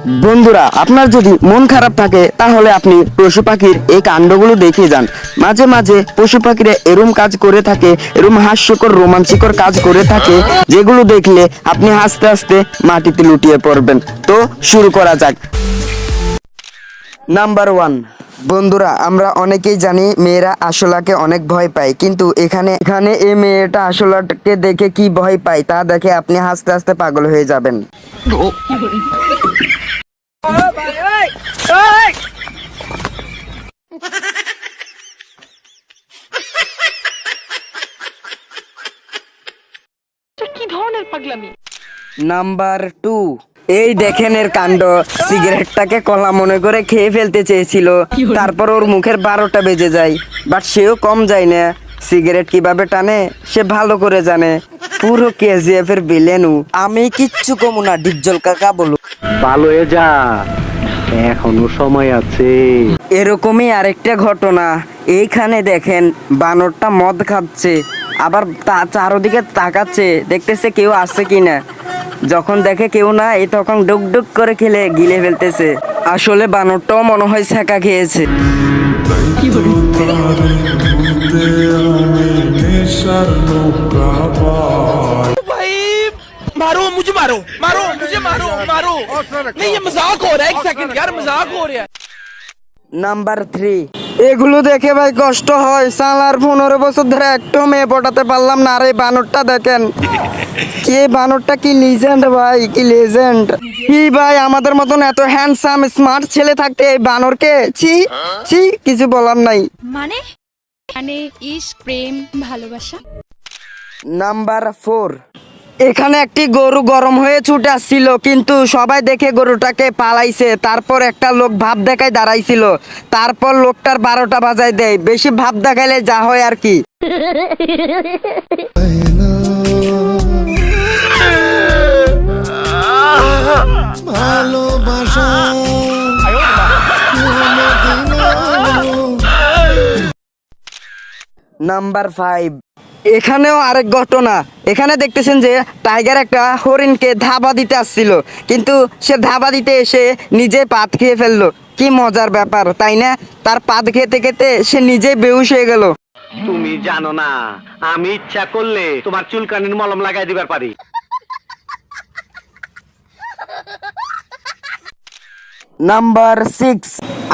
বন্ধুরা, আপনার যদি মন খারাপ থাকে তাহলে আপনি পশু পাখির এই কাণ্ডগুলো দেখে যান। মাঝে মাঝে পশু পাখিরা এরম কাজ করে থাকে, এরম হাস্যকর রোমাঞ্চকর কাজ করে থাকে, যেগুলো দেখলে আপনি হাসতে হাসতে মাটিতে লুটিয়ে পড়বেন। তো শুরু করা যাক। নাম্বার 1। বন্ধুরা, আমরা অনেকেই জানি মেয়েরা আশলাকে অনেক ভয় পায়, কিন্তু এখানে এখানে এই মেয়েটা আশলাকে দেখে কি ভয় পায় তা দেখে আপনি হাসতে হাসতে পাগল হয়ে যাবেন। কি ধরনের পাগলামি। নাম্বার 2। এই দেখেন এর কাণ্ড। সিগারেটটাকে কলা মনে করে খেয়ে ফেলতে চেয়েছিল, তারপর ওর মুখের 12টা বেজে যায়, বাট সেও কম যায় না। সিগারেট কিভাবে টানে সে ভালো করে জানে। পুরো কেজিএফ এর ভিলেনু। আমি কিচ্ছু কমু না, ডিপজল কাকা বলু। ভালো হয়ে যা, এখনো সময় আছে। এরকমই আরেকটা ঘটনা। এইখানে দেখেন বানরটা মদ খাচ্ছে, আবার চারদিকে তাকাচ্ছে, দেখতেছে কেউ আসছে কিনা। যখন দেখে কেউ না, এই তখন ডুক ডুক করে গিলে ফেলতেছে। আসলে বানরটাও মনে হয় ছ্যাঁকা খেয়েছে। भाई मारो मुझे, मारो मारो मुझे, मारो मारो नहीं, ये मजाक हो रहा है। एक सेकंड यार, मजाक हो रहा है। নাম্বার 3। এগুলো দেখে ভাই কষ্ট হয়। সালার 15 বছর ধরে একটু মেয়ে পটাতে পারলাম না। আর এই বানরটা দেখেন, কে বানরটা কি লিজেন্ড ভাই, কি লিজেন্ড। কি ভাই, আমাদের মতন এত হ্যান্ডসাম স্মার্ট ছেলে থাকতে এই বানরকে ছি ছি, কিছু বলার নাই। মানে মানে ইশক, প্রেম, ভালোবাসা। নাম্বার 4। এখানে একটি গরু গরম হয়ে ছুটে আসছিল, কিন্তু সবাই দেখে গরুটাকে পালাইছে। তারপর একটা লোক ভাব দেখায় দাঁড়াইছিল, তারপর লোকটার 12টা বাজায় দেয়। বেশি ভাব দেখাইলে যা হয় আর কি। নাম্বার 5। এখানেও আরেক ঘটনা। এখানে দেখতেছেন যে টাইগার একটা হরিণকে ধাবা দিতে আসছিল, কিন্তু সে ধাবা দিতে এসে নিজে পাত খেয়ে ফেললো। কি মজার ব্যাপার তাই না? তার পাত খেতে খেতে সে নিজে বেহুশ হয়ে গেল। তুমি জানো না, আমি ইচ্ছা করলে তোমার চুলকানির মলম লাগাই দিবার পারি। নাম্বার 6।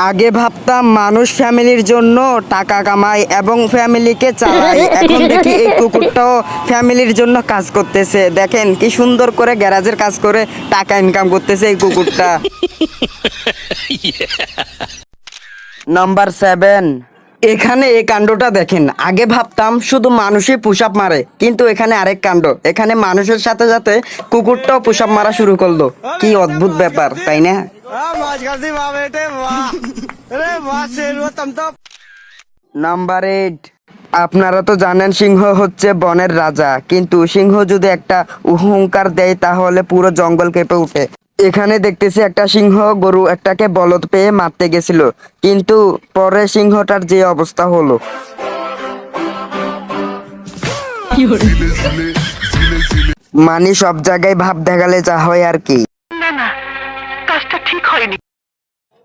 আগে ভাবতাম মানুষ ফ্যামিলির জন্য টাকা কামায় এবং ফ্যামিলিকে চালায়, এখন দেখি এই কুকুরটাও ফ্যামিলির জন্য কাজ করতেছে। দেখেন কি সুন্দর করে গ্যারাজের কাজ করে টাকা ইনকাম করতেছে এই কুকুরটা। নাম্বার 7। এখানে এই কাণ্ডটা দেখেন। আগে ভাবতাম শুধু মানুষই পুশ আপ মারে, কিন্তু এখানে আরেক কাণ্ড। এখানে মানুষের সাথে সাথে কুকুরটাও পুশ আপ মারা শুরু করলো। কি অদ্ভুত ব্যাপার তাই না? নাম্বার 8। আপনারা তো জানেন সিংহ হচ্ছে বনের রাজা, কিন্তু সিংহ যদি একটা হুঙ্কার দেয় তাহলে পুরো জঙ্গল কেঁপে উঠে। এখানে দেখতেছি একটা সিংহ গরু একটাকে বলদ পেয়ে মারতে গেছিল, কিন্তু পরে সিংহটার যে অবস্থা হলো। মানে সব জায়গায় ভাব দেখালে যা হয় আর কি।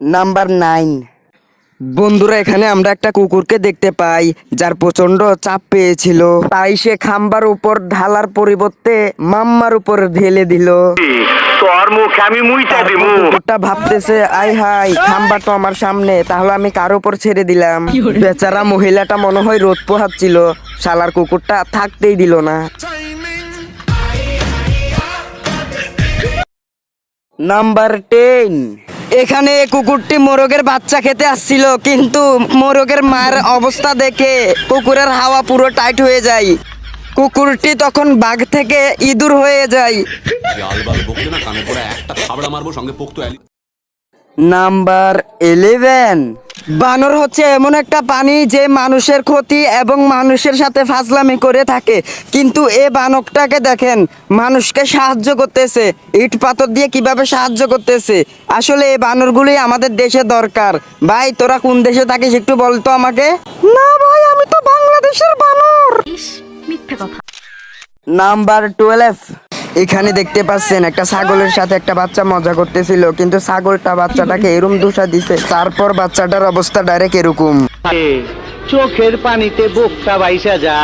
নাম্বার 9। বন্ধুরা, এখানে আমরা একটা কুকুরকে দেখতে পাই যার প্রচন্ড চাপ পেয়েছিল, তাই সে খাম্বার উপর ঢালার পরিবর্তে মাম্মার উপর ঢেলে দিল। তোর মুখে আমি মুইটা দিব। কুকুরটা ভাবতেছে, আই হাই, খাম্বা তো আমার সামনে, তাহলে আমি কার উপর ছেড়ে দিলাম। বেচারা মহিলাটা মনে হয় রোদ পোহাচ্ছিল, শালার কুকুরটা থাকতেই দিল না। নাম্বার 10। এখানে কুকুরটি মোরগের বাচ্চা খেতে আসছিল, কিন্তু মোরগের মায়ের অবস্থা দেখে কুকুরের হাওয়া পুরো টাইট হয়ে যায়। কুকুরটি তখন বাঘ থেকে ইঁদুর হয়ে যায়। নাম্বার 11। বানর হচ্ছে এমন একটা প্রাণী যে মানুষের ক্ষতি এবং মানুষের সাথে ফাজলামি করে থাকে, কিন্তু এ বানরটাকে দেখেন মানুষকে সাহায্য করতেছে, ইট পাথর দিয়ে কিভাবে সাহায্য করতেছে। আসলে এই বানরগুলি আমাদের দেশে দরকার। ভাই, তোরা কোন দেশে থাকিস একটু বলতো আমাকে। না ভাই, আমি তো বাংলাদেশের বানর। ইস, মিথ্যে কথা। নাম্বার 12। এখানে দেখতে পাচ্ছেন একটা ছাগলের সাথে একটা বাচ্চা মজা করতেছিল, কিন্তু ছাগলটা বাচ্চাটাকে এরম দোষা দিছে, তারপর বাচ্চাটার অবস্থা ডাইরেক্ট এরকম। চোখের পানিতে বোকটা বাইসা যা।